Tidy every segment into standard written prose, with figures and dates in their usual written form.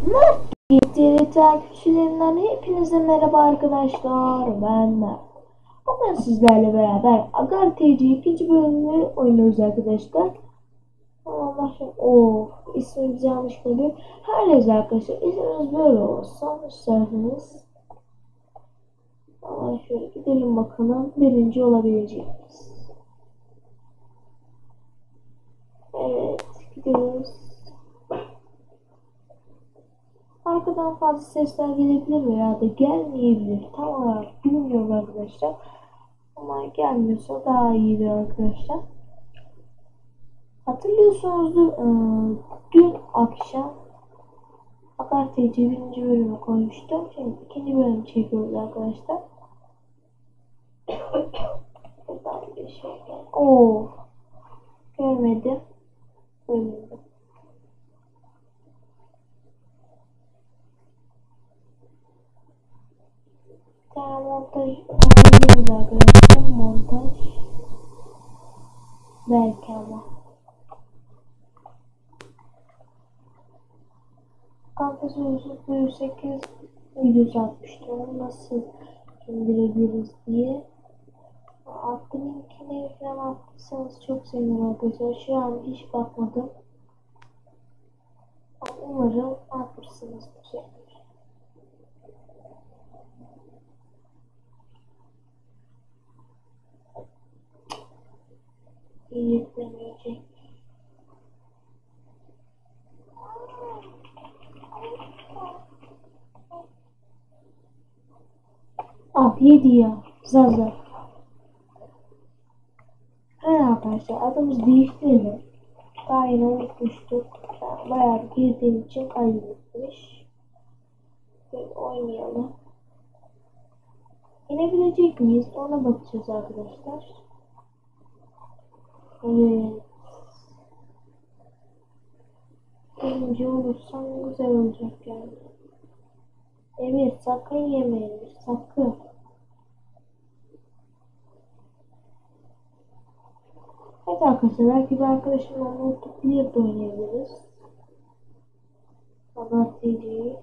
Mert takipçilerinden hepinize merhaba arkadaşlar. Ben Mert. Bugün sizlerle beraber Agar TC 2. bölümünü oynuyoruz arkadaşlar. Allah ismimiz yanlış geliyor. Her neyse arkadaşlar, isminiz böyle olsa isterseniz. Ama şöyle gidelim bakalım birinci olabilecek miyiz? Evet, gidiyoruz. Arkadan fazla sesler gelebilir veya da gelmeyebilir. Tam olarak bilmiyorum arkadaşlar. Ama gelmiyorsa daha iyidir arkadaşlar. Hatırlıyorsunuzdur, dün akşam Agar TC 1. bölümü koymuştum. Şimdi 2. bölüm çekiyoruz arkadaşlar. Buradan bir şey geldi. Görmedim. Görmedim. Bir tane montaj ayarlıyoruz arkadaşlar. Montaj. Belki ama. Kampüs 8 videosu atmıştım. Onu nasıl indirebiliriz diye. Attı linkini falan attıysanız çok sevinirim arkadaşlar. Şu an hiç bakmadım. Umarım atmışsınızdır. İyi yüklemeyecek. Yedi ya. Zaza. Arkadaşlar adımız değiştirelim. Daha yine unutmuştuk. Bayağı girdiğim için kaybetmiş. Oynayalım. İnebilecek miyiz? Ona bakacağız arkadaşlar. Evet. Birinci olursam güzel olacak yani. Evet, sakın yemeyin. Sakın. Evet arkadaşlar, belki bir arkadaşımla unutup bir de oynayabiliriz. Abartıcıyı.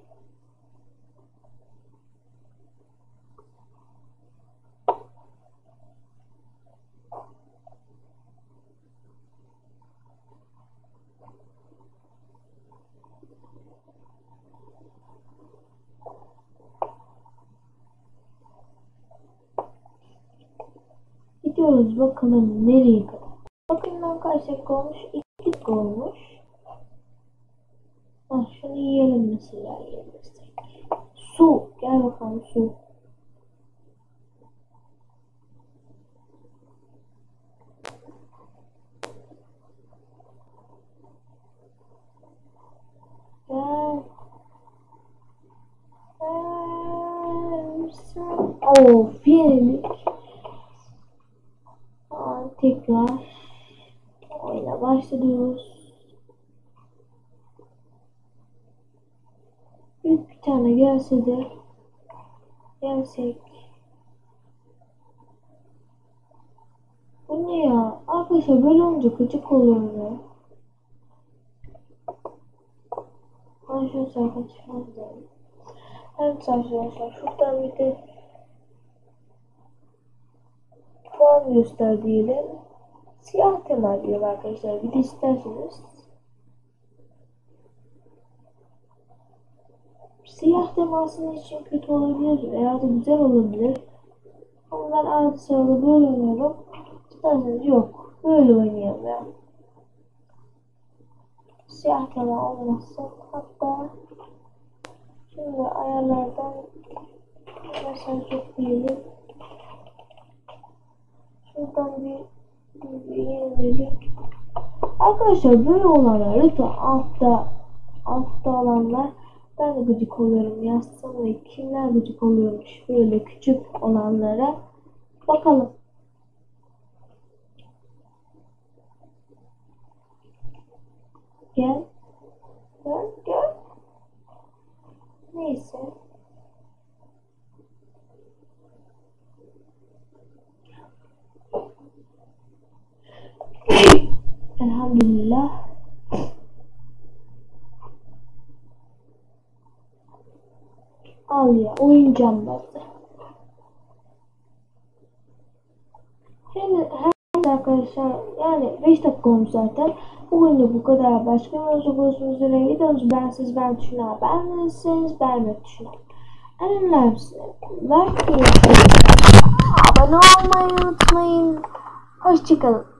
Gidiyoruz bakalım nereye kadar. Bakın kaç dakika olmuş? 2 dakika olmuş. Şunu yiyelim mesela, yiyebilirsek. Su. Gel bakalım su. Gel. Yenildik. Tekrar oyuna başlıyoruz. Büyük bir tane gelse de gelsek. Bu ne ya? Arkadaşlar böyle olunca gıcık oluyor ya. Ben şu sayfa çıkardım. Evet arkadaşlar, şuradan bir de puan göster diyelim. Siyah tema diyelim arkadaşlar. Bir de isterseniz siyah temasının için kötü olabilir veya da güzel olabilir. Ama ben arada sırada böyle oynuyorum. İsterseniz yok, böyle oynayalım ya. Siyah tema olmazsa, hatta şimdi ayarlardan mesaj yok diyelim. Şuradan bir yenilelim. Arkadaşlar böyle olanlar lütfen altta olanlar, ben de gıcık oluyorum. Yazsam ve kimler gıcık oluyormuş böyle küçük olanlara bakalım. Gel. Neyse. Elhamdülillah. Al ya, oyun cambazı. Hem arkadaşlar yani 5 dakika olmuş zaten. Bugün de bu kadar. Başka bir görüşmek üzere. Videomuzu ben tuşuna beğendiyseniz beğenme tuşuna. En önemlisi like, abone olmayı unutmayın. Hoşçakalın.